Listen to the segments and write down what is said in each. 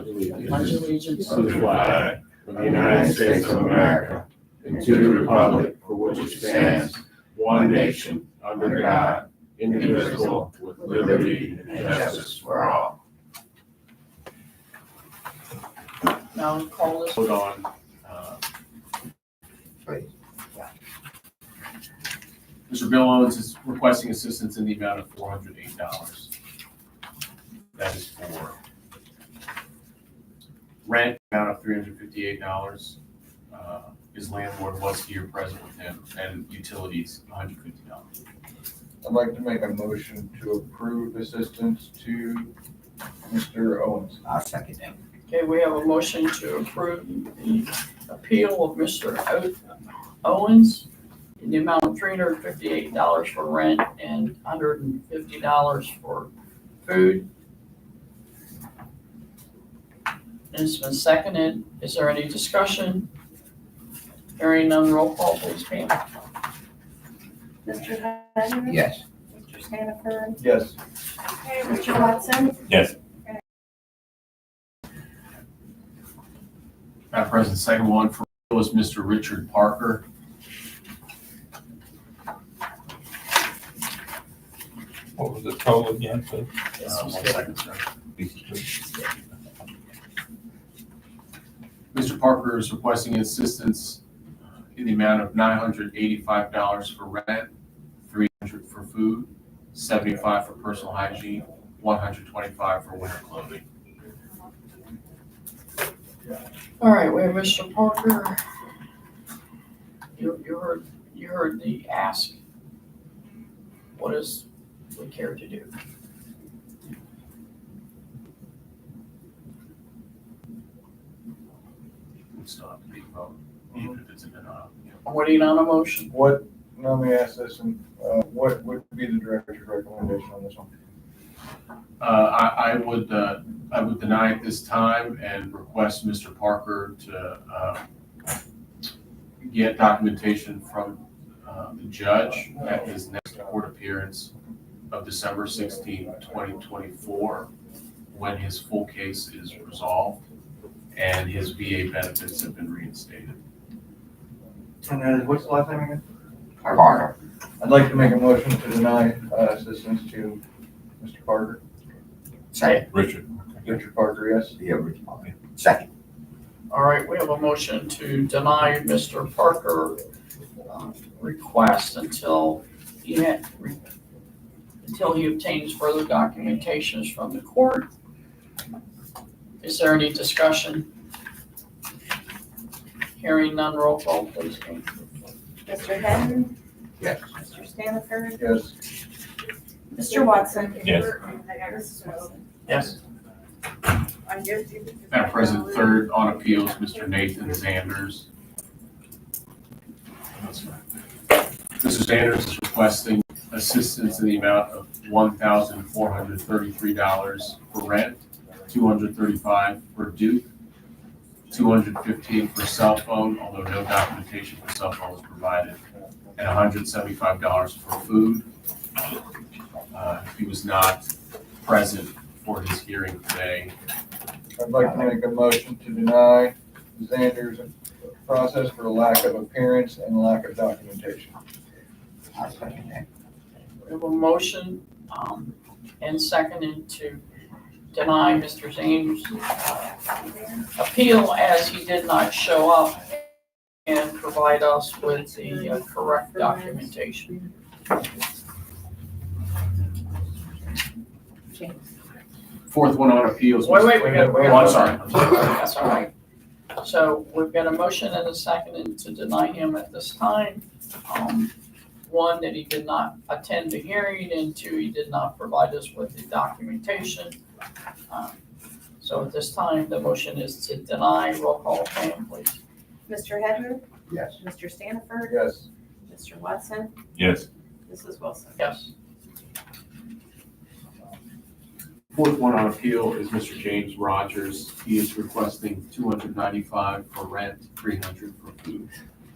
pledge Pledge allegiance allegiance to the flag of the United States of America and to the republic for which it stands, one nation, under God, indivisible, with liberty and justice for all. Now call this. Vote on, Mr. Bill Owens is requesting assistance in the amount of $408. That is for rent, amount of $358. His landlord was here present with him, and utilities, $150. I'd like to make a motion to approve assistance to Mr. Owens. I'll second that. Okay, we have a motion to approve the appeal of Mr. Owens in the amount of $358 for rent and $150 for food. It's been seconded. Is there any discussion? Hearing none, roll call please, Pam. Mr. Henry? Yes. Mr. Sanford? Yes. Mr. Watson? Yes. Madam President, second one for was Mr. Richard Parker. What was the total again, please? 1 second, sir. Mr. Parker is requesting assistance in the amount of $985 for rent, $300 for food, $75 for personal hygiene, $125 for winter clothing. All right, we have Mr. Parker. You heard the ask. What is we care to do? We still have to be voted, even if it's a denial. I'm waiting on a motion. Let me ask this, and what would be the director's recommendation on this one? I would deny at this time and request Mr. Parker to get documentation from the judge at his next court appearance of December 16, 2024, when his full case is resolved and his VA benefits have been reinstated. And what's the last name again? Parker. I'd like to make a motion to deny assistance to Mr. Parker. Second. Richard. Richard Parker, yes. Yeah, Richard Parker. Second. All right, we have a motion to deny Mr. Parker request until he obtains further documentations from the court. Is there any discussion? Hearing none, roll call please. Mr. Henry? Yes. Mr. Sanford? Yes. Mr. Watson? Yes. Mrs. Wilson? Yes. Madam President, third on appeals, Mr. Nathan Zanders. Mr. Zanders is requesting assistance in the amount of $1,433 for rent, $235 for Duke, $215 for cell phone, although no documentation for cell phone was provided, and $175 for food. He was not present for his hearing today. I'd like to make a motion to deny Xander's process for lack of appearance and lack of documentation. I'll second that. We have a motion and seconded to deny Mr. Zane's appeal as he did not show up and provide us with the correct documentation. Fourth one on appeals. Wait, we got. Oh, I'm sorry. That's all right. So we've got a motion and a second to deny him at this time. One, that he did not attend the hearing, and two, he did not provide us with the documentation. So at this time, the motion is to deny. Roll call, Pam, please. Mr. Henry? Yes. Mr. Sanford? Yes. Mr. Watson? Yes. Mrs. Wilson? Yes. Fourth one on appeal is Mr. James Rogers. He is requesting $295 for rent, $300 for food.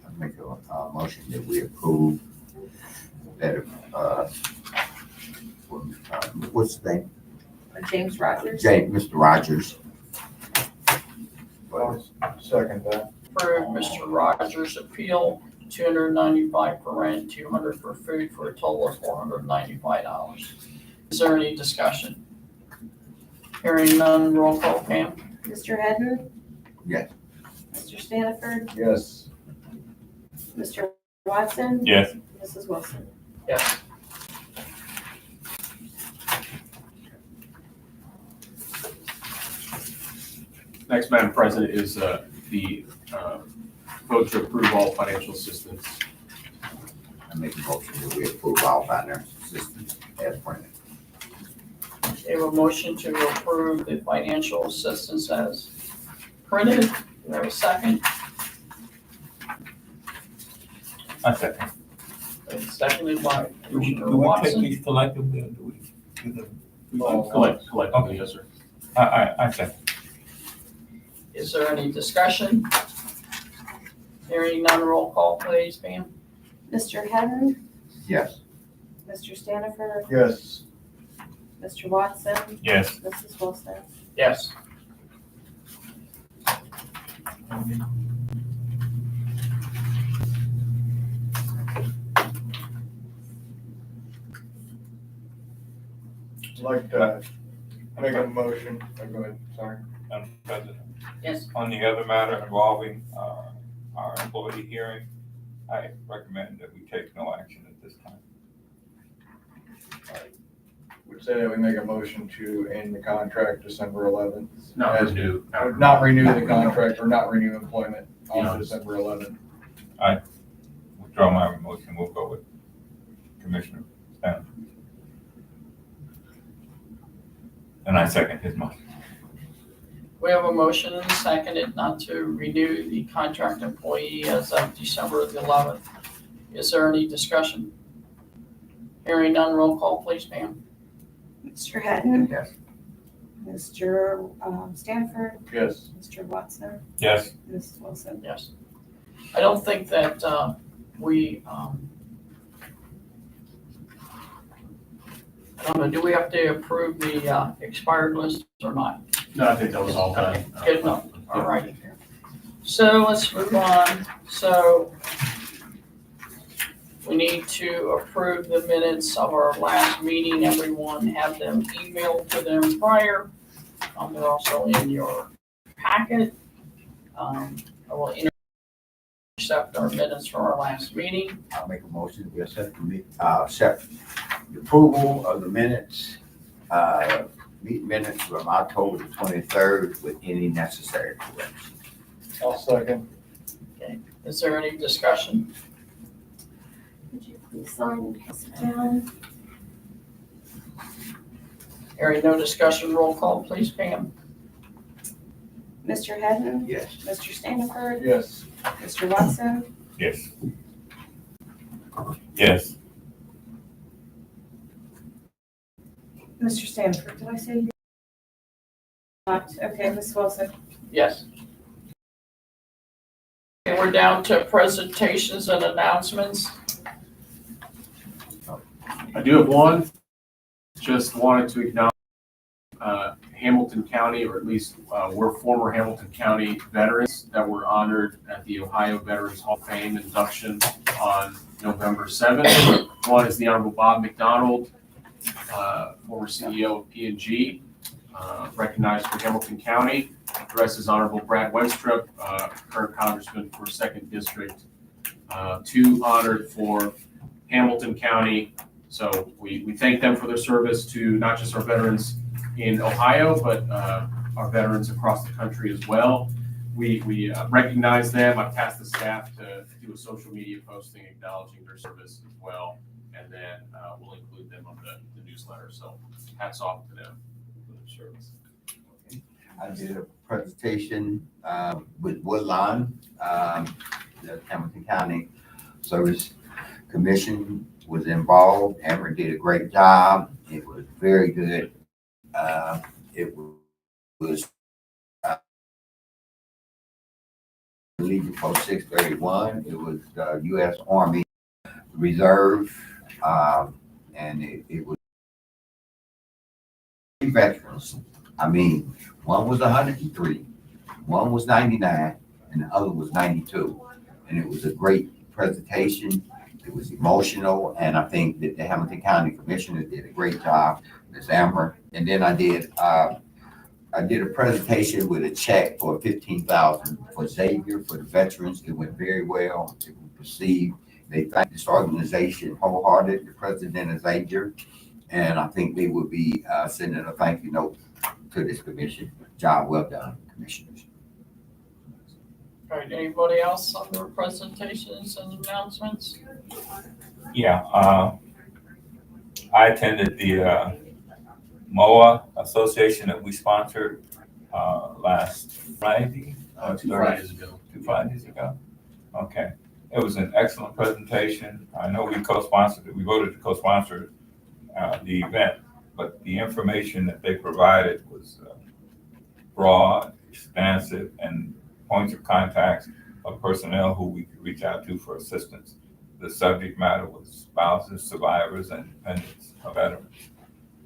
I'll make a motion that we approve that, what's the name? James Rogers? Mr. Rogers Second that. Approve Mr. Rogers' appeal, $295 for rent, $200 for food, for a total of $495. Is there any discussion? Hearing none, roll call, Pam? Mr. Hedden, Yes. Mr. Standiford, Yes. Mr. Watson, Yes. Mrs. Wilson. Yes. Next, Madam President, is the vote to approve all financial assistance. I make a motion that we approve all financial assistance as printed. We have a motion to approve the financial assistance as printed. Do we have a second? I second. It's seconded by Do we Commissioner take Watson. these collectively or do we do them? Collectively, Okay. yes, sir. I second. Is there any discussion? Hearing none, roll call, please, Pam? Mr. Hedden, Yes. Mr. Standiford, Yes. Mr. Watson, Yes. Mrs. Wilson. Yes. I'd like to make a motion. Oh, go ahead, sorry. Madam President. Yes. On the other matter involving our employee hearing, I recommend that we take no action at this time. Would say that we make a motion to end the contract December 11th. Not As- renew. Not renew the contract or not renew employment Yeah. on December 11th. Withdraw my motion, we'll go with Commissioner Stan. And I second his motion. We have a motion and a second not to renew the contract employee as of December the 11th. Is there any discussion? Hearing none, roll call, please, Pam? Mr. Hedden, Yes. Mr. Standiford, Yes. Mr. Watson, Yes. Mrs. Wilson. Yes. I don't think that we, I don't know, do we have to approve the expired list or not? No, I think that was all done. Good enough. All right. So let's move on. So we need to approve the minutes of our last meeting. Everyone have them emailed to them prior. They're also in your packet. I will accept our minutes from our last meeting. I'll make a motion that we accept the approval of the minutes, meeting minutes from October the 23rd with any necessary corrections. I'll second. Is there any discussion? Could you please sign this down? Hearing no discussion, roll call, please, Pam. Mr. Hedden, Yes. Mr. Standiford, Yes. Mr. Watson, Yes. Yes. Mr. Standiford, did I say you? Not, okay, Mrs. Wilson. Yes. Okay, we're down to presentations and announcements. I do have one. Just wanted to acknowledge Hamilton County, or at least we're former Hamilton County veterans that were honored at the Ohio Veterans Hall of Fame induction on November 7th. One is the Honorable Bob McDonald, former CEO of P&G, recognized for Hamilton County. The rest is Honorable Brad Wenstrup, current Congressman for 2nd District, two honored for Hamilton County. So we thank them for their service to not just our veterans in Ohio, but our veterans across the country as well. We recognize them. I've tasked the staff to do a social media posting acknowledging their service as well. And then we'll include them on the newsletter. So hats off to them for their service. I did a presentation with Woodlawn, the Hamilton County Service Commission was involved. Amber did a great job. It was very good. It was Legion Post 631. It was U.S. Army Reserve, and it was veterans. I mean, one was 103, One was 99 and the other was 92. And it was a great presentation. It was emotional, and I think that the Hamilton County Commissioner did a great job, Ms. Amber. And then I did a presentation with a check for $15,000 for Xavier, for the veterans. It went very well. It was received. They thanked this organization wholehearted, the president of Xavier, and I think they will be sending a thank you note to this commission. Job well done, commissioners. All right, anybody else on their presentations and announcements? Yeah, I attended the MOA Association that we sponsored last Friday. 2 Fridays ago. 2 Fridays ago. Okay. It was an excellent presentation. I know we co-sponsored it. We voted to co-sponsor the event, but the information that they provided was broad, expansive, and points of contacts of personnel who we could reach out to for assistance. The subject matter was spouses, survivors, and dependents of veterans.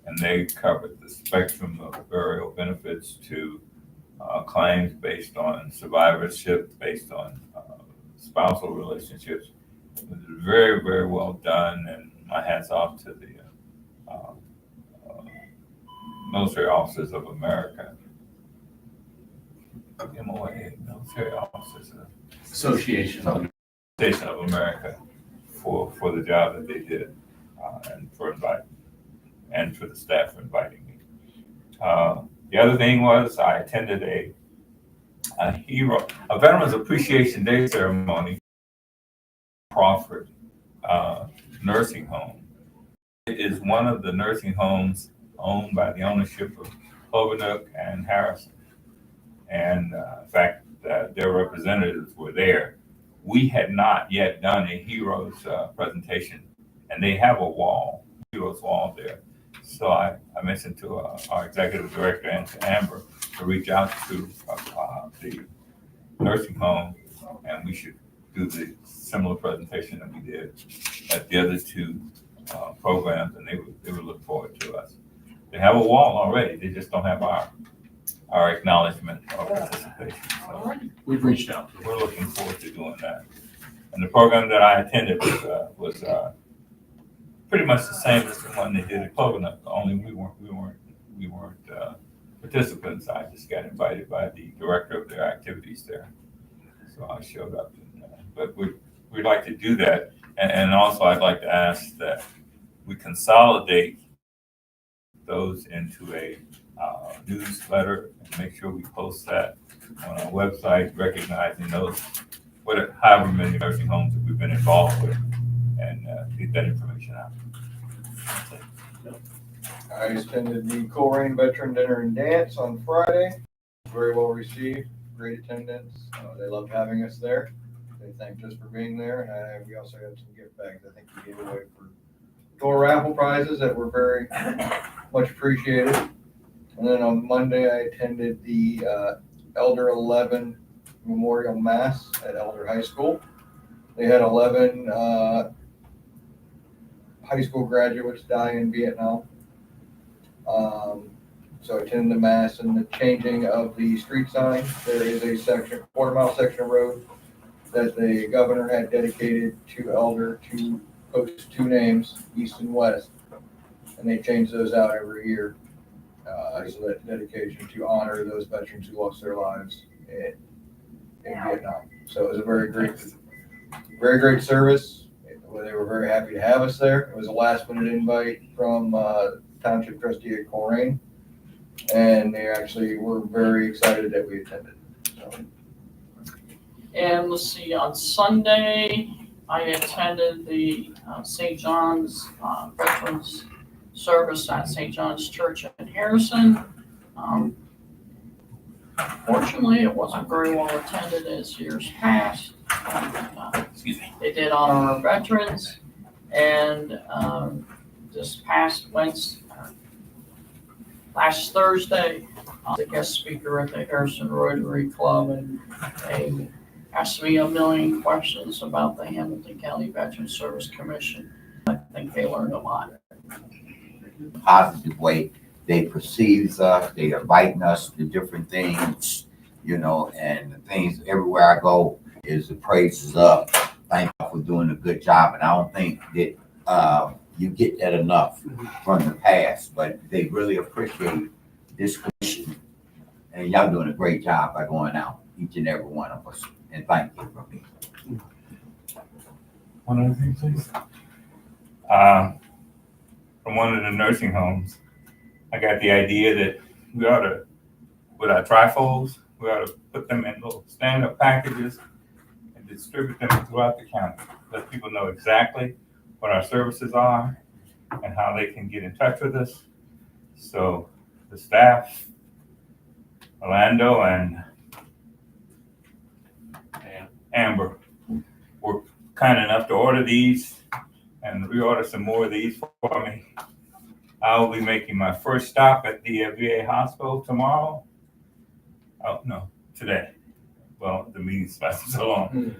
And they covered the spectrum of burial benefits to claims based on survivorship, based on spousal relationships. It was very, very well done, and my hats off to the Military Officers of America. MOA, Military Officers Association. of America for the job that they did and for inviting, and for the staff for inviting me. The other thing was I attended a Veterans Appreciation Day ceremony, Crawford nursing home. It is one of the nursing homes owned by the ownership of Cloverdale and Harrison. And in fact, their representatives were there. We had not yet done a heroes presentation, and they have a wall, heroes wall there. So I mentioned to our executive director and to Amber to reach out to the nursing home, and we should do the similar presentation that we did at the other 2 programs, and they would look forward to us. They have a wall already. They just don't have our acknowledgement or participation. So We've reached out. we're looking forward to doing that. And the program that I attended was pretty much the same as the one they did at Cloverdale. Only we weren't participants. I just got invited by the director of their activities there, so I showed up. But we'd like to do that, and also I'd like to ask that we consolidate those into a newsletter and make sure we post that on our website, recognizing those however many nursing homes that we've been involved with, and get that information out. I attended the Coleraine Veteran Dinner and Dance on Friday. Very well received, great attendance. They loved having us there. They thanked us for being there, and we also had some gift bags. I think we gave away for door raffle prizes that were very much appreciated. And then on Monday, I attended the Elder 11 Memorial Mass at Elder High School. They had 11 high school graduates die in Vietnam. So I attended the Mass and the changing of the street sign. There is a section, quarter-mile section of road that the governor had dedicated to Elder to post 2 names, east and west. And they change those out every year. So that dedication to honor those veterans who lost their lives in Vietnam. So it was a very great service. They were very happy to have us there. It was a last-minute invite from Township Trustee at Coleraine, and they actually were very excited that we attended. So. And let's see, on Sunday, I attended the St. John's Veterans Service at St. John's Church in Harrison. Fortunately, it wasn't very well attended as years past. Excuse me. They did honor our veterans, and this past last Thursday, the guest speaker at the Harrison Rotary Club, and they asked me a million questions about the Hamilton County Veterans Service Commission. I think they learned a lot. Positive way they perceive us, they inviting us to different things, you know, and the things everywhere I go is the praise is up. Thank you for doing a good job, and I don't think that you get that enough from the past, but they really appreciate this commission, and y'all doing a great job by going out, each and every one of us, and thank you for me. One other thing, please. From one of the nursing homes, I got the idea that we ought to, with our trifolds, we ought to put them in little stand-up packages and distribute them throughout the county. Let people know exactly what our services are and how they can get in touch with us. So the staff, Orlando and Amber, were kind enough to order these and reorder some more of these for me. I'll be making my first stop at the VA hospital tomorrow. Oh, no, today. Well, the meeting's lasted so long.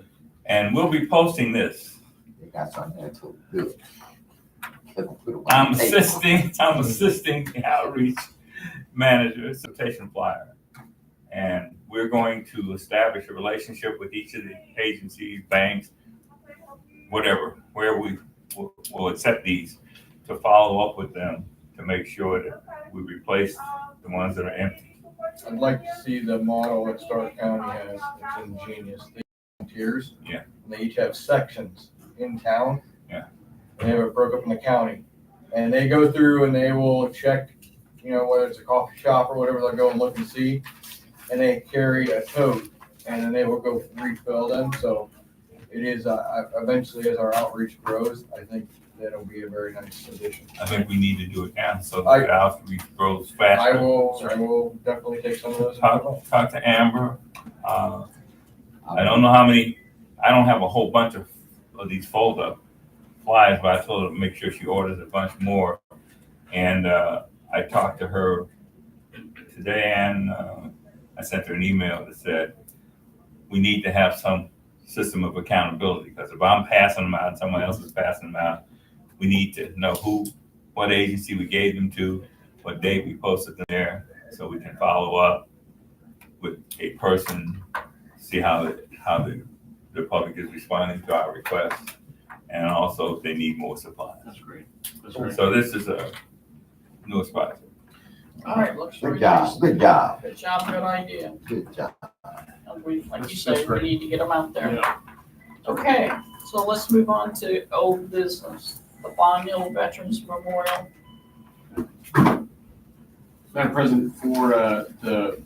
And we'll be posting this. They got something there too. Good. I'm assisting the outreach manager, solicitation flyer. And we're going to establish a relationship with each of the agencies, banks, whatever, where we will accept these, to follow up with them to make sure that we replace the ones that are empty. I'd like to see the model that Stark County has. It's ingenious. They have tiers. Yeah. And they each have sections in town. Yeah. And they have it broke up in the county. And they go through and they will check, you know, whether it's a coffee shop or whatever, they'll go and look and see. And they carry a tote and then they will go refill them. So it is, eventually as our outreach grows, I think that'll be a very nice addition. I think we need to do it now so that the outreach grows faster. I will definitely take some of those. Talk to Amber. I don't know how many, I don't have a whole bunch of these fold-up flyers, but I told her to make sure she orders a bunch more. And I talked to her today, and I sent her an email that said, we need to have some system of accountability, because if I'm passing them out and someone else is passing them out, we need to know what agency we gave them to, what date we posted them there, so we can follow up with a person, see how the public is responding to our requests, and also if they need more supplies. That's great. That's great. So this is a newest project. All right, looks Good really job, nice. good job, Good job, good idea. good job. And we, like you That's say, we great. need to get them out there. Yeah. Okay, so let's move on to old business, the Bond Hill Veterans Memorial. Madam President, for the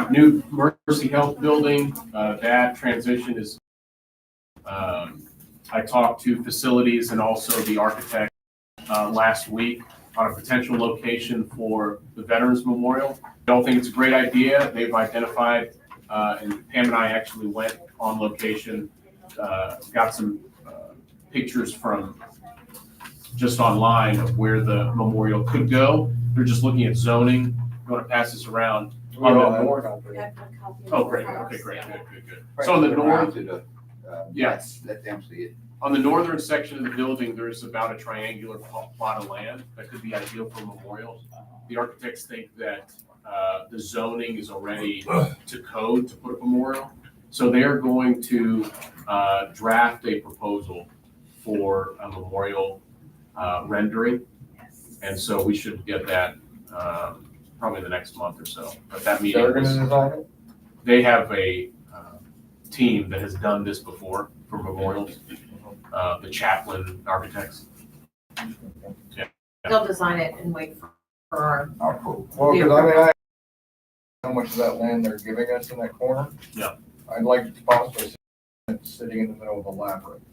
new Mercy Health building, that transition is, I talked to facilities and also the architect last week on a potential location for the Veterans Memorial. I don't think it's a great idea. They've identified, and Pam and I actually went on location, got some pictures from just online of where the memorial could go. They're just looking at zoning. I'm going to pass this around. On the north. Oh, great. Okay, great. Good. So on the north, Yes, let them see it. on the northern section of the building, there's about a triangular plot of land that could be ideal for memorials. The architects think that the zoning is already to code to put a memorial. So they're going to draft a proposal for a memorial rendering. And so we should get that probably the next month or so. But that meeting, They're gonna design it? they have a team that has done this before for memorials, the Chaplin Architects. They'll design it and wait for our. Our approval. Well, because I mean, I how much of that land they're giving us in that corner. Yeah. I'd like to possibly see it sitting in the middle of a labyrinth.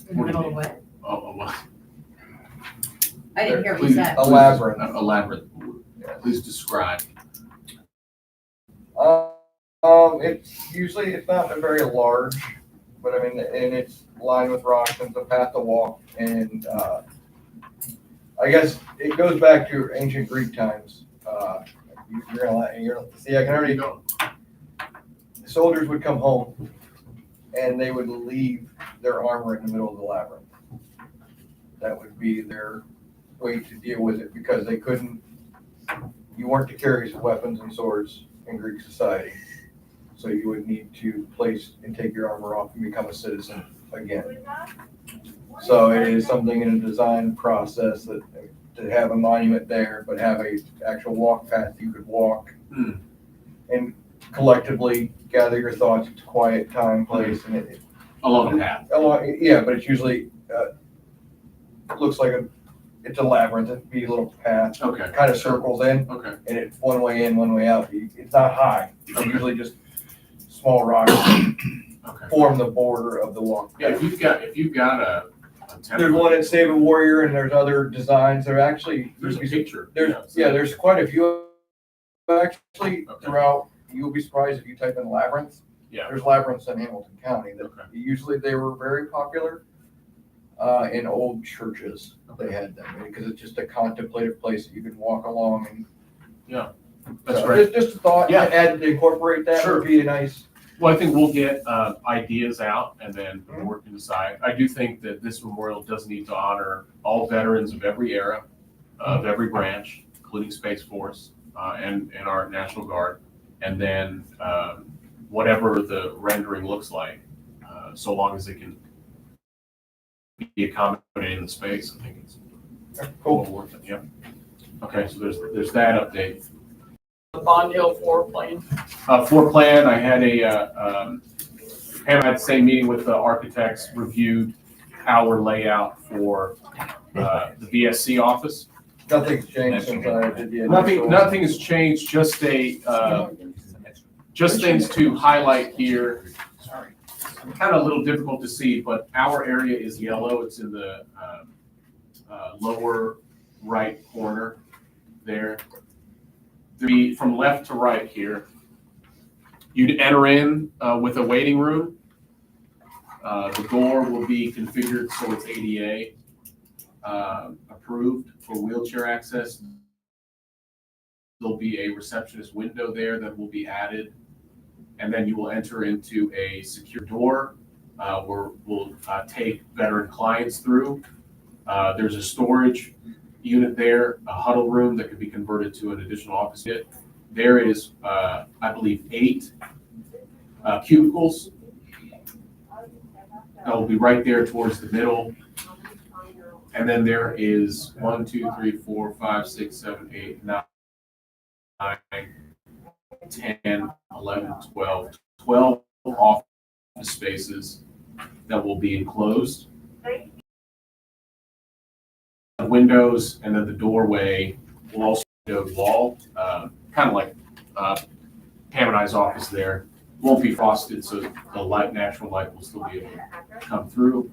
In the middle of what? Well, I didn't hear what you said. A labyrinth. a labyrinth. Please describe. It's usually, it's not a very large, but I mean, and it's lined with rocks and it's a path to walk. And, I guess it goes back to ancient Greek times. See, I can already go. The soldiers would come home and they would leave their armor in the middle of the labyrinth. That would be their way to deal with it, because they couldn't, you weren't to carry weapons and swords in Greek society. So you would need to place and take your armor off and become a citizen again. So it is something in a design process that to have a monument there, but have a actual walk path you could walk and collectively gather your thoughts. It's a quiet time, place, and it Along the path. yeah, but it's usually looks like it's a labyrinth. It'd be a little path, Okay, kind of circles in, okay. and it's one way in, one way out. It's not high. It's usually just small rocks Okay. form the border of the walk. Yeah, if you've got a There's one at Save a Warrior, and there's other designs. There actually There's a picture. there's quite a few actually Okay. throughout. You'll be surprised if you type in labyrinth. Yeah. There's labyrinths in Hamilton County that Okay. usually they were very popular in old churches. They had them because it's just a contemplative place that you can walk along and. That's So, great. Just a thought, Yeah. add to incorporate that Sure. would be a nice. Well, I think we'll get ideas out and then the board can decide. I do think that this memorial does need to honor all veterans of every era, of every branch, including Space Force and our National Guard. And then whatever the rendering looks like, so long as it can be accommodated in the space, I think it's Cool. well worth it. Yep. Okay, so there's that update. The Bond Hill floor plan. Floor plan, I had Pam had the same meeting with the architects, reviewed our layout for the VSC office. Nothing's changed since I did the initial. Nothing has changed, just things to highlight here. Kind of a little difficult to see, but our area is yellow. It's in the lower right corner there. From left to right here, you'd enter in with a waiting room. The door will be configured so it's ADA approved for wheelchair access. There'll be a receptionist window there that will be added. And then you will enter into a secure door where we'll take veteran clients through. There's a storage unit there, a huddle room that could be converted to an additional office unit. There is, I believe, 8 cubicles. That will be right there towards the middle. And then there is 1, 2, 3, 4, 5, 6, 7, 8, 9, 10, 11, 12 office spaces that will be enclosed. The windows and then the doorway will also be a wall, kind of like Pam and I's office there. Won't be frosted, so the light, natural light will still be able to come through.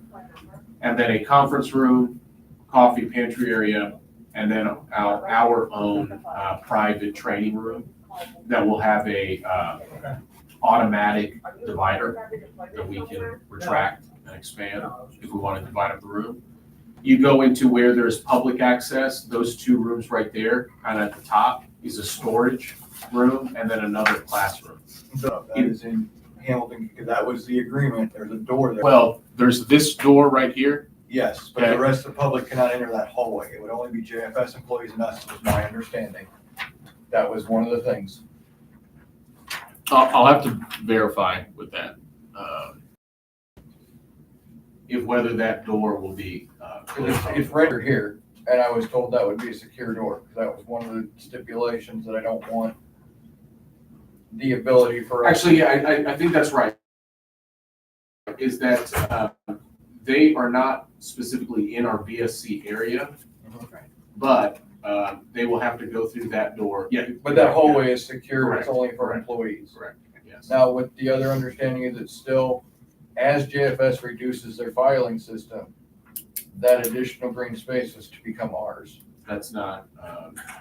And then a conference room, coffee pantry area, and then our own private training room that will have a automatic divider that we can retract and expand if we want to divide up the room. You go into where there's public access, those 2 rooms right there, and at the top is a storage room and then another classroom. That is in Hamilton, because that was the agreement. There's a door there. Well, there's this door right here. Yes, but the rest of the public cannot enter that hallway. It would only be JFS employees and us, was my understanding. That was one of the things. I'll have to verify with that. If whether that door will be. It's rendered here, and I was told that would be a secure door, because that was one of the stipulations that I don't want the ability for. Actually, I think that's right. Is that they are not specifically in our VSC area, but they will have to go through that door. Yeah. But that hallway is secure, Correct. it's only for Correct. employees. Correct, yes. Now, with the other understanding is it's still, as JFS reduces their filing system, that additional green space is to become ours. That's not,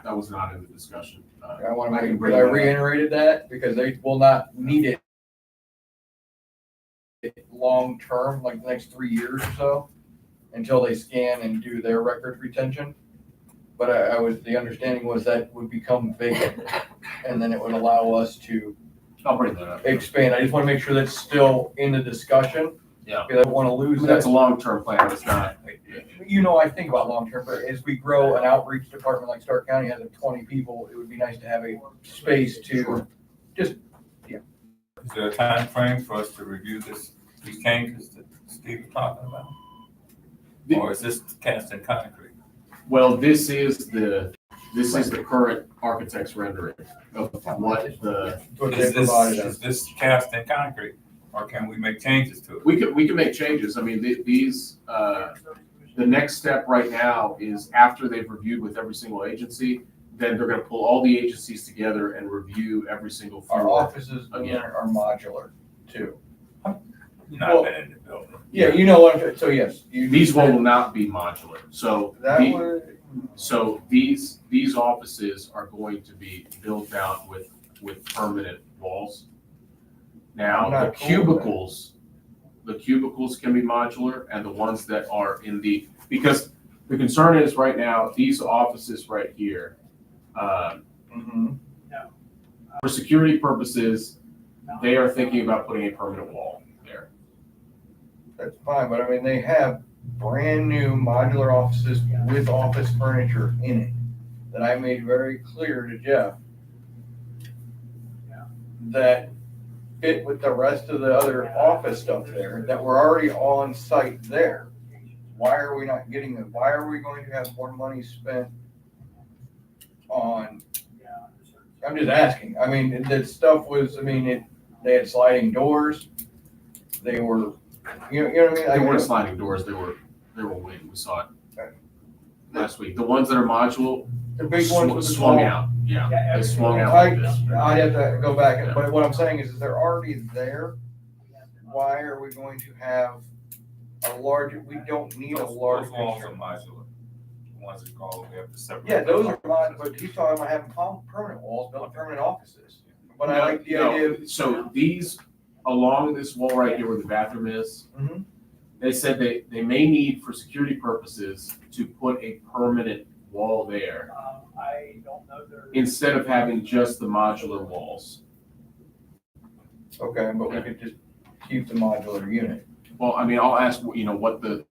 that was not in the discussion. I want I to can make, bring but I that up. reiterated that because they will not need it long-term, like the next 3 years or so, until they scan and do their record retention. But I was, the understanding was that would become vacant, and then it would allow us to I'll bring that up. expand. I just want to make sure that's still in the discussion. Yeah. Because I don't want to lose That's a that. long-term plan, it's not. I think about long-term, but as we grow an outreach department like Stark County has 20 people, it would be nice to have a space to just, Is there a time frame for us to review these changes that Steve was talking about? Or is this cast in concrete? Well, this is the current architect's rendering of what what they Is provided us. this cast in concrete, or can we make changes to it? we can make changes. I mean, these, the next step right now is after they've reviewed with every single agency, then they're gonna pull all the agencies together and review every single Our floor. offices are modular too. You've not been in the building. Yeah, you know what, so yes. These will not be modular. So That the- would, So these offices are going to be built out with permanent walls. Now, I'm the not cool with that. cubicles can be modular, and the ones that are because the concern is right now, these offices right here, mhm. for security purposes, they are thinking about putting a permanent wall there. That's fine, but I mean, they have brand new modular offices with office furniture in it that I made very clear to Jeff that fit with the rest of the other office stuff there that were already on site there. Why are we not getting them? Why are we going to have more money spent on? I'm just asking. I mean, that stuff was, I mean, they had sliding doors. They were, you know what I mean? They weren't sliding doors, they were wing, we saw it last week. The ones that are modular The big ones with the swung small- out, yeah, they swung out I- like this. I'd have to go back, but what I'm saying is they're already there. Why are we going to have a large, we don't need a Those large. walls are modular. The ones that go all the way up to separate. Yeah, those are mine, but he's talking about having permanent walls, building permanent offices. But I like the No, idea of. So these, along this wall right here where the bathroom is, Mhm. they said they may need for security purposes to put a permanent wall there instead of having just the modular walls. Okay, but we could just keep the modular unit. Well, I mean, I'll ask, what the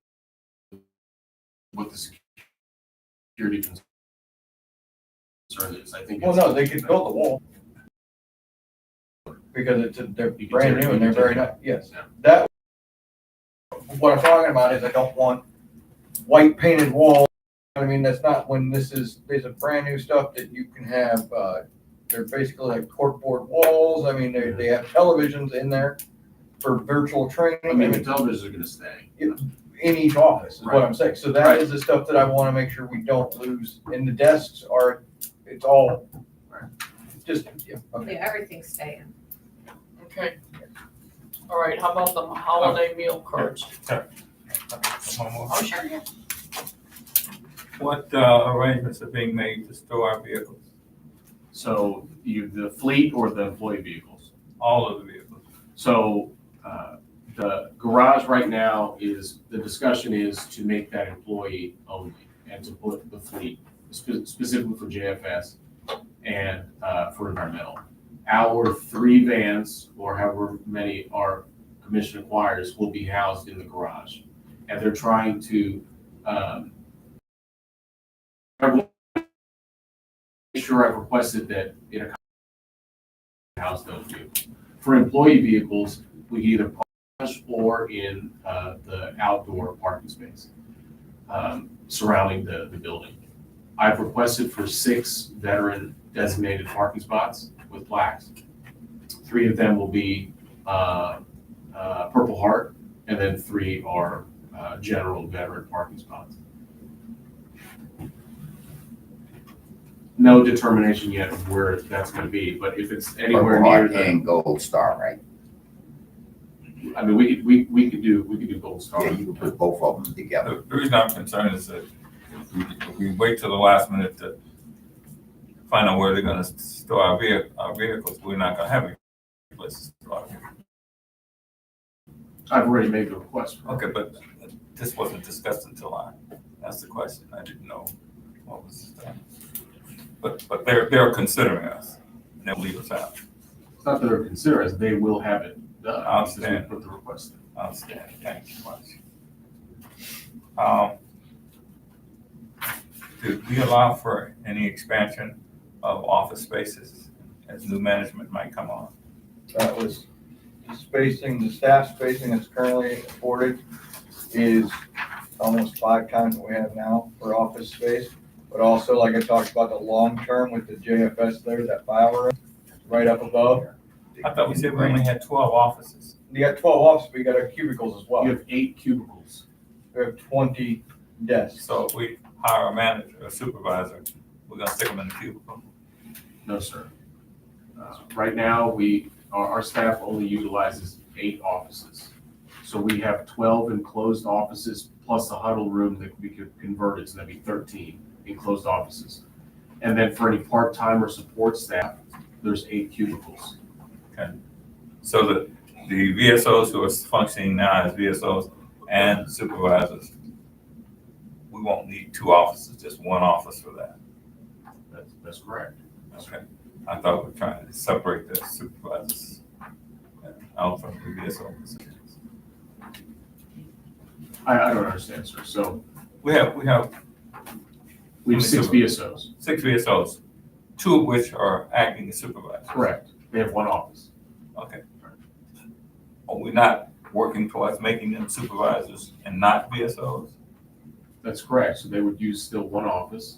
security concern is. I think Well, it's, no, they could build the wall. Because they're You can brand tear- new and they're you can very tear nice, yes. Yeah. That, what I'm talking about is I don't want white painted walls. I mean, that's not when this is brand new stuff that you can have, they're basically like corkboard walls. I mean, they have televisions in there for virtual training. I mean, the televisions are gonna stay. In each office is what Right. I'm saying. So that Right. is the stuff that I want to make sure we don't lose. And the desks are, it's all Right. just, yeah, okay. Yeah, everything's staying. Okay. All right, how about the holiday meal cards? One more. Oh, sure, yeah. What arrangements are being made to store our vehicles? So the fleet or the employee vehicles? All of the vehicles? So, the garage right now the discussion is to make that employee only and to put the fleet specifically for JFS and, for environmental. Our 3 vans, or however many our commission acquires, will be housed in the garage. And they're trying to, make sure I've requested that it house those vehicles. For employee vehicles, we either park or in the outdoor parking space surrounding the building. I've requested for 6 veteran designated parking spots with plaques. 3 of them will be Purple Heart, and then 3 are general veteran parking spots. No determination yet of where that's gonna be, but if it's anywhere Purple near Heart the, and Gold Star, right? I mean, we could do Gold Star. Yeah, you can put both of them together. The reason I'm concerned is that if we wait till the last minute to find out where they're gonna store our vehicles, we're not gonna have any places to store our vehicles. I've already made the request. Okay, but this wasn't discussed until I asked the question. I didn't know what was done. But they're considering us, and they'll leave us out. It's not that they're considering us, they will have it done. I because we understand. Put the request in. I understand. Thank you much. Do we allow for any expansion of office spaces as new management might come on? That was spacing, the staff spacing that's currently afforded is almost 5 times what we have now for office space. But also, like I talked about, the long term with the JFS there, that file room right up above. I thought we said we only had 12 offices. You got 12 offices, but you got cubicles as well. You have 8 cubicles. We have 20 desks. So if we hire a manager, a supervisor, we're gonna stick them in the cubicle. No, sir. Right now, our staff only utilizes 8 offices. So we have 12 enclosed offices plus the huddle room that we could convert it, so that'd be 13 enclosed offices. And then for any part-time or support staff, there's 8 cubicles. So the VSOs who are functioning now as VSOs and supervisors, we won't need 2 offices, just 1 office for that. That's correct. Okay. I thought we were trying to separate the supervisors out from the VSO positions. I don't understand, sir. So We have we have 6 VSOs. 6 VSOs, 2 of which are acting as supervisors. Correct. They have 1 office. Okay. Are we not working towards making them supervisors and not VSOs? That's correct. So they would use still 1 office.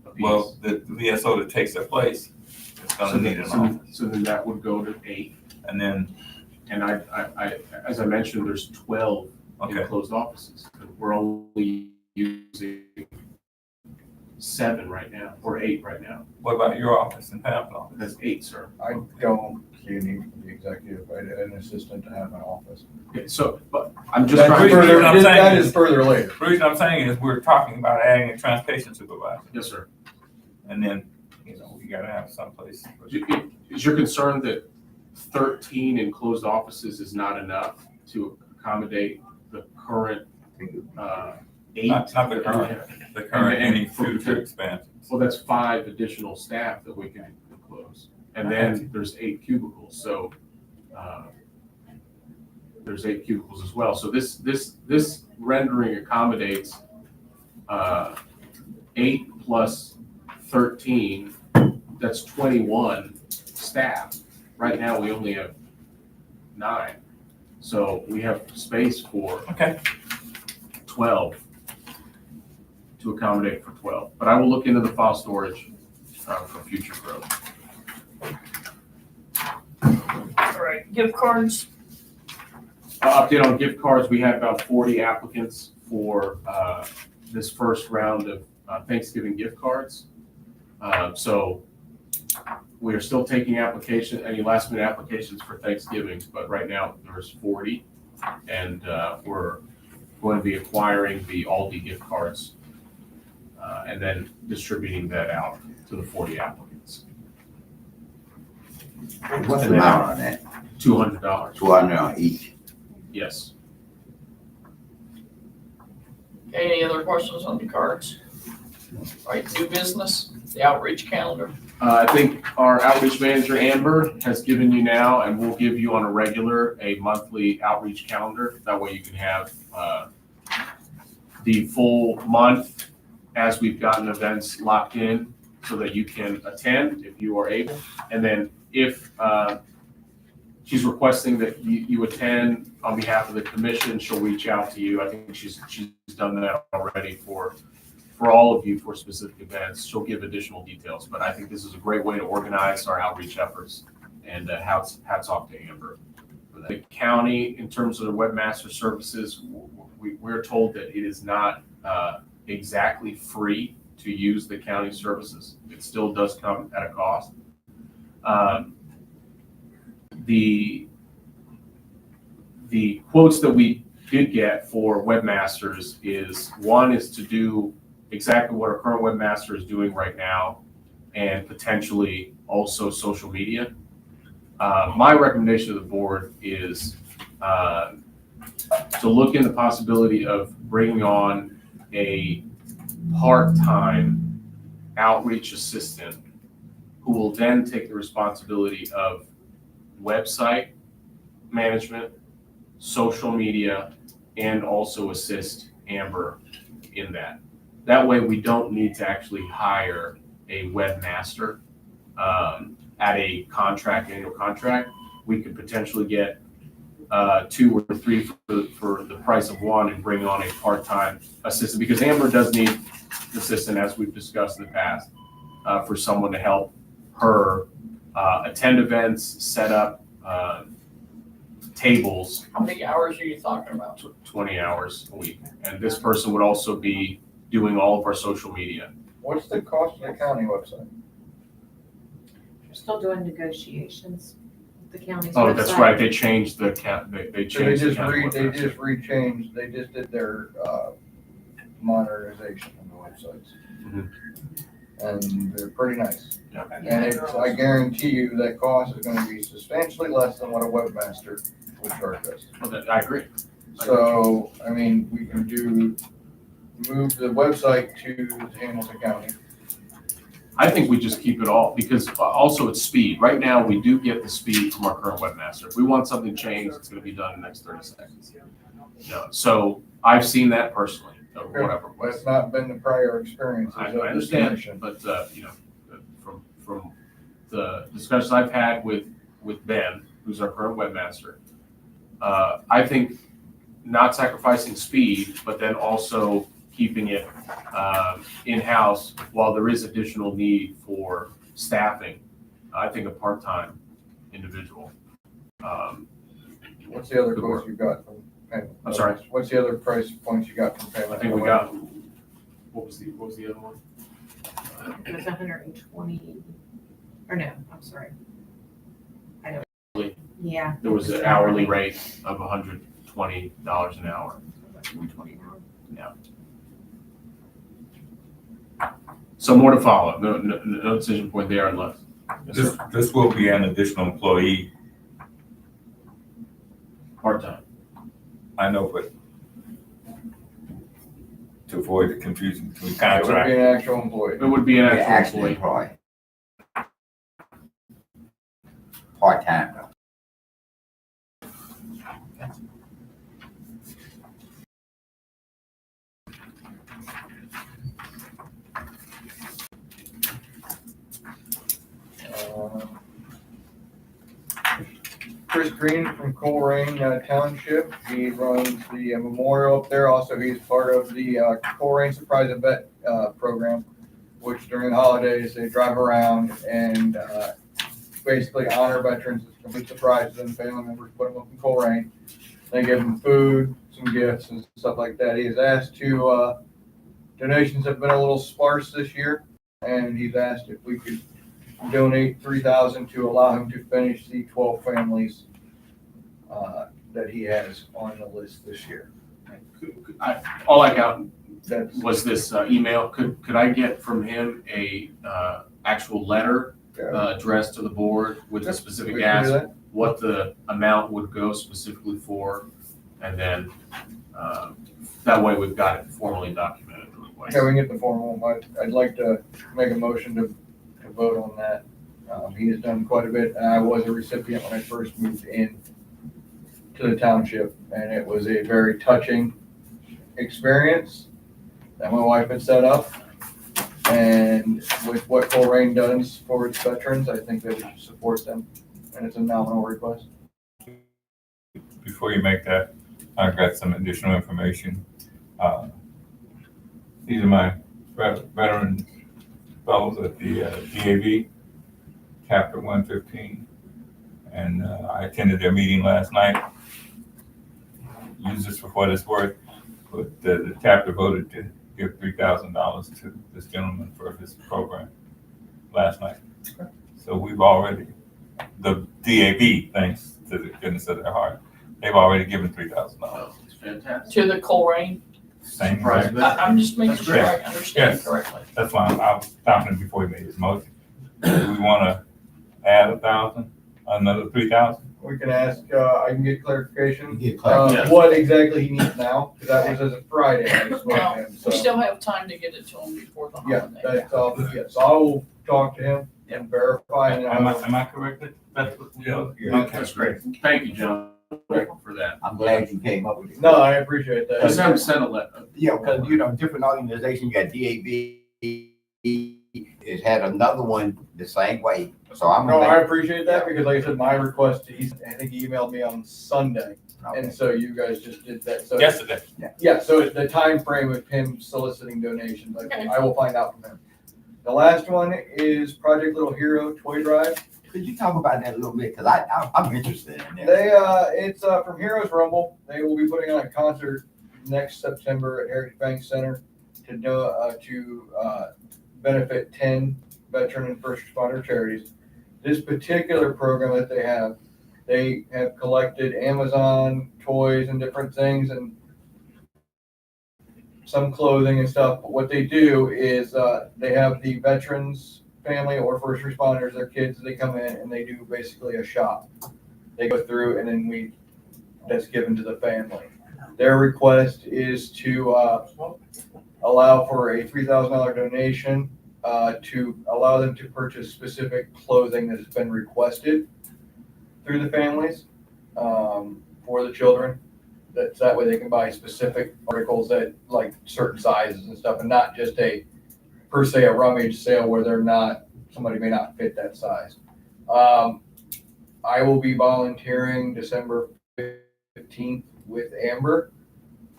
apiece. Well, the VSO that takes their place is So gonna need an office. So then that would go to 8. And then, And as I mentioned, there's 12 okay, enclosed offices. We're only using 7 right now, or 8 right now. what about your office and Pam's office? That's 8, sir. I don't see a need for the executive, an assistant to have an office. Okay, so, but I'm just That's trying to. what I'm saying that is- is further later. The reason I'm saying is we're talking about adding a transportation supervisor, Yes, sir. and then, we gotta have someplace. Is your concern that 13 enclosed offices is not enough to accommodate the current 8? Not the current, any future expansions. Well, that's 5 additional staff that we can enclose. And then there's 8 cubicles, so there's 8 cubicles as well. So this rendering accommodates 8 plus 13, that's 21 staff. Right now, we only have 9. So we have space for Okay. 12 to accommodate for 12. But I will look into the file storage for future growth. All right, gift cards. Update on gift cards, we had about 40 applicants for this first round of Thanksgiving gift cards. So we are still taking any last minute applications for Thanksgiving, but right now there's 40. And we're going to be acquiring the Aldi gift cards and then distributing that out to the 40 applicants. What's the amount on that? $200, 200 on each. yes. Okay, any other questions on the cards? All right, new business, the outreach calendar. I think our outreach manager, Amber, has given you now, and we'll give you on a monthly outreach calendar. That way you can have the full month as we've gotten events locked in so that you can attend if you are able. And then if she's requesting that you attend on behalf of the commission, she'll reach out to you. I think she's done that already for all of you for specific events. She'll give additional details, but I think this is a great way to organize our outreach efforts, and hats off to Amber for that. The county, in terms of the webmaster services, we're told that it is not exactly free to use the county services. It still does come at a cost. The quotes that we did get for webmasters is to do exactly what our current webmaster is doing right now, and potentially also social media. My recommendation to the board is to look into the possibility of bringing on a part-time outreach assistant who will then take the responsibility of website management, social media, and also assist Amber in that. That way we don't need to actually hire a webmaster. at a annual contract, we could potentially get 2 or 3 for the price of one and bring on a part-time assistant, because Amber does need an assistant, as we've discussed in the past, for someone to help her attend events, set up tables, How many hours are you talking about? 20 hours a week. And this person would also be doing all of our social media. What's the cost of the county website? We're still doing negotiations with the county's Oh, that's website. right, they changed the count, they So they changed the just county website. rechanged, they just did their, modernization on the websites. Mhm. And they're pretty nice. Yeah. And it's, I guarantee you that cost is gonna be substantially less than what a webmaster would charge us. I agree. So, I mean, we can move the website to Hamilton County. I think we just keep it all, because also it's speed. Right now, we do get the speed from our current webmaster. If we want something changed, it's gonna be done in the next 30 seconds. So I've seen that personally, or whatever. That's not been the prior experiences I of this understand, commission. but, from the discussions I've had with Ben, who's our current webmaster, I think not sacrificing speed, but then also keeping it in-house while there is additional need for staffing. I think a part-time individual. What's the other Good quotes work. you got from Pam? I'm sorry? What's the other price points you got from Pam? I think we got, what was the other one? It was 120, or no, I'm sorry. I don't. Yeah. There was an hourly rate of $120 an hour. 120 an hour. So more to follow. No decision point there unless. Yes, sir. This will be an additional employee. Part-time. I know, but to avoid the confusion between It would contract. be an actual employee. It would be an Yeah, actual actually employee. employed. Part-time though. Chris Green from Colerain Township, he runs the memorial up there. Also, he's part of the Colerain Surprise Event program, which during the holidays, they drive around and basically honor veterans. It's a complete surprise to them. Family members put them up in Colerain. They give them food, some gifts and stuff like that. He has asked to, donations have been a little sparse this year, and he's asked if we could donate $3,000 to allow him to finish the 12 families that he has on the list this year. All I got That's was this email. Could I get from him a actual letter addressed to the board with a specific we can do ask, that. what the amount would go specifically for, and then that way we've got it formally documented. Yeah, we can get the formal, but I'd like to make a motion to vote on that. He has done quite a bit, and I was a recipient when I first moved in to the township, and it was a very touching experience that my wife had set up. And with what Colerain does for its veterans, I think that we should support them, and it's a nominal request. Before you make that, I've got some additional information. These are my veteran fellows at the DAV, Chapter 115. And I attended their meeting last night. Use this for what it's worth, but the chapter voted to give $3,000 to this gentleman for his program last night. So we've already, the DAV, thanks to the goodness of their heart, they've already given $3,000. It's fantastic. To the Colerain? Same Surprise. right? I'm just making That's sure I great. understand Yes. correctly. That's why I was stopping him before he made his motion. Do we want to add 1,000, another 3,000? We can ask, I can get clarification, Get clarity. Yes. what exactly he needs now, because that was as of Friday. I spoke to Well, him, we so. still have time to get it to him before the Yeah, holiday. that's all, yes, I will talk to him and verify. And Am I correct? That's what we are. That's great. Thank you, John, for that. I'm glad you came up with it. No, I appreciate Just that. have him send a letter. Yeah, because, different organizations, you got DAV, has had another one the same way, so I'm No, gonna I make. appreciate that because like I said, my request, I think he emailed me on Sunday. And so you guys just did that. So Yesterday. yeah, so the time frame of him soliciting donations, Okay. I will find out from him. The last one is Project Little Hero Toy Drive. Could you talk about that a little bit? Cause I'm interested in that. They, it's, from Heroes Rumble. They will be putting on a concert next September at Heritage Bank Center to benefit 10 veteran and first responder charities. This particular program that they have collected Amazon toys and different things and some clothing and stuff. But what they do is they have the veterans family or first responders, their kids, they come in and they do basically a shop. They go through and then that's given to the family. Their request is to allow for a $3,000 donation to allow them to purchase specific clothing that has been requested through the families for the children. That way they can buy specific articles that like certain sizes and stuff, and not just a rummage sale where somebody may not fit that size. I will be volunteering December 15th with Amber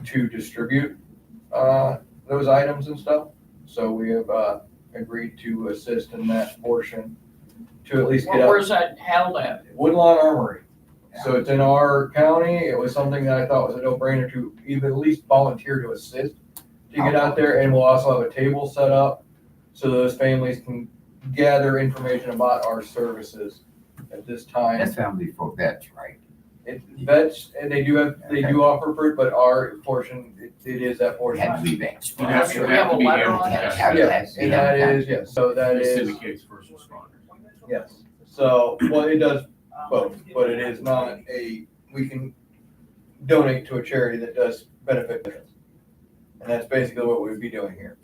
to distribute those items and stuff. So we have agreed to assist in that portion to at least get out. Where's that held at? Woodlawn Armory. So it's in our county. It was something that I thought was a no-brainer to even at least volunteer to assist to get out there. And we'll also have a table set up so those families can gather information about our services at this time. That's family for vets, right? Vets, and they do offer for it, but our portion, it is that It portion. had to be vets. It has to We have a be letter handled. on that? Yes, and that is, yes, so that It is, syndicates first responders. yes. So, well, it does both, but it is not we can donate to a charity that does benefit veterans. And that's basically what we'd be doing here.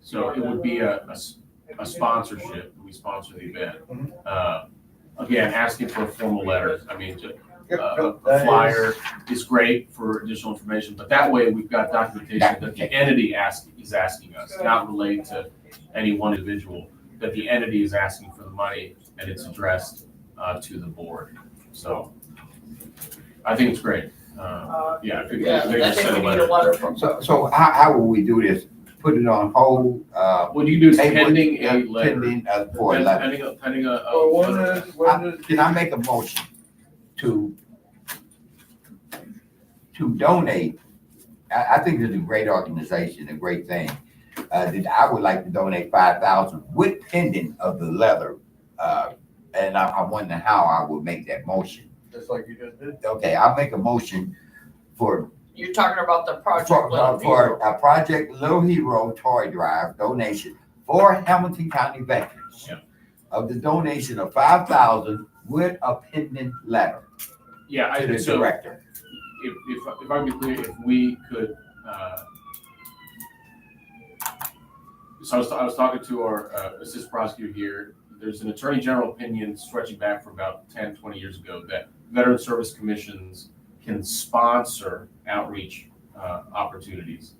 So it would be a sponsorship. We sponsor the event. Again, asking for a formal letter. I mean, a flyer is great for additional information, but that way we've got documentation that the entity is asking us, not related to any one individual, that the entity is asking for the money and it's addressed to the board. So I think it's great. Yeah, if Yeah, they I just think send we a need a letter. letter from. So how will we do this? Put it on hold? What do you do is Table it, pending a letter. Pending, for a letter. Pending a Well, letter. Can I make a motion to donate? I think it's a great organization, a great thing. That I would like to donate 5,000 with pending of the letter. And I wonder how I would make that motion. Just like you just did. Okay, I'll make a motion for You're talking about the project. for a Project Little Hero Toy Drive donation for Hamilton County veterans. Yeah. Of the donation of 5,000 with a pending letter Yeah, to the so director. if I can be clear, if we could, so I was talking to our assistant prosecutor here. There's an attorney general opinion stretching back from about 10, 20 years ago that veteran service commissions can sponsor outreach opportunities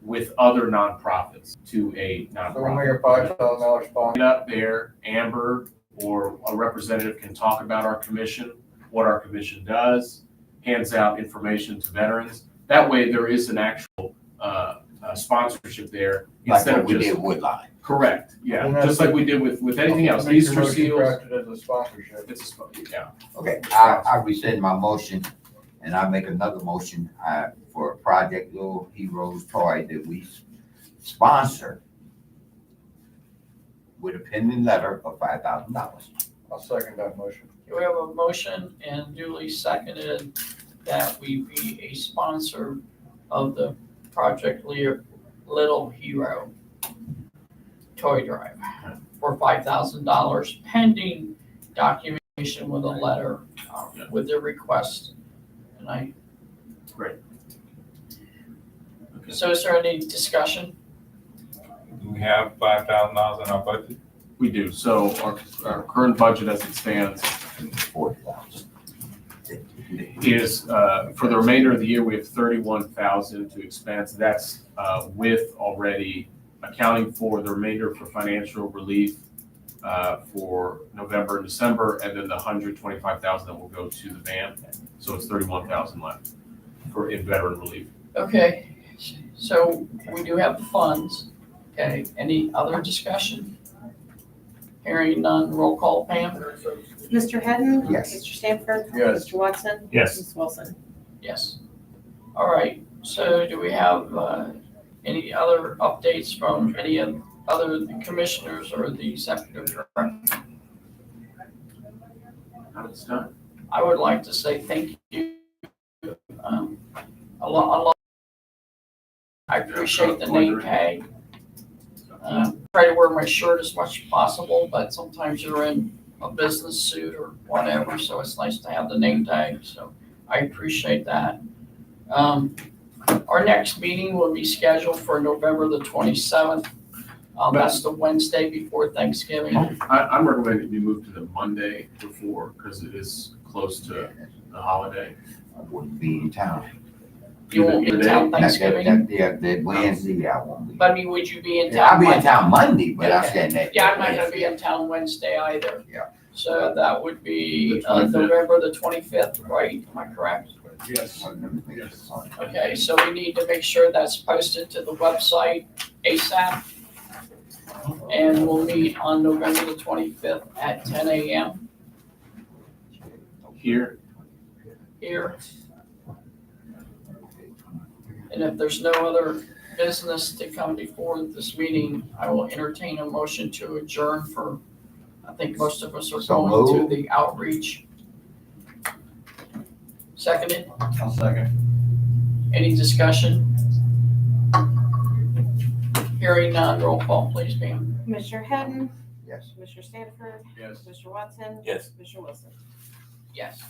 with other nonprofits to a So we'll nonprofit. make a $5,000 sponsor. Get up there, Amber or a representative can talk about our commission, what our commission does, hands out information to veterans. That way there is an actual sponsorship there Like instead what of we just. did Woodline. Correct, yeah, And that's just like we did with anything else, Make your Easter motion seals. crafted as a sponsorship. It's yeah, Okay, I rescind my motion and I make another motion for Project Little Heroes Toy that we sponsor with a pending letter of $5,000. I'll second that motion. We have a motion and duly seconded that we be a sponsor of the Project Little Hero Toy Drive for $5,000 pending documentation with a letter with the request. And great. Okay. so is there any discussion? Do we have $5,000 in our budget? We do, so our current budget as it stands 40,000. is, for the remainder of the year, we have 31,000 to expense. That's with already accounting for the remainder for financial relief for November and December, and then the $125,000 that will go to the van. So it's $31,000 left in veteran relief. Okay, so we do have the funds. Okay, any other discussion? Hearing none, roll call, Pam? Mr. Hadden? Yes. Mr. Stanford? Yes. Mr. Watson? Yes. Ms. Wilson? Yes. All right, so do we have any other updates from any of other of the commissioners or the executive director? Now it's done. I would like to say thank you. A lot. I appreciate the name tag. Try to wear my shirt as much as possible, but sometimes you're in a business suit or whatever, so it's nice to have the name tag, so I appreciate that. Our next meeting will be scheduled for November the 27th. That's the Wednesday before Thanksgiving. I'm recommending it be moved to the Monday before, because it is close to the holiday. I wouldn't be in town. You won't be in town Thanksgiving, That Wednesday, I won't be. but I mean, would you be in town? I'll be in Monday? town Monday, but I Okay. said that. Yeah, I'm not gonna be in town Wednesday either. Yeah. So that would be The 25th. November the 25th, right? Am I correct? Yes. Yes. Okay, so we need to make sure that's posted to the website ASAP. And we'll meet on November the 25th at 10 a.m. Here, here. And if there's no other business to come before this meeting, I will entertain a motion to adjourn for, I think most of us are So going to moved. the outreach. Seconded, I'll second. any discussion? Hearing none, roll call, please, ma'am. Mr. Hadden? Yes. Mr. Stanford? Yes. Mr. Watson? Yes. Mr. Wilson? Yes.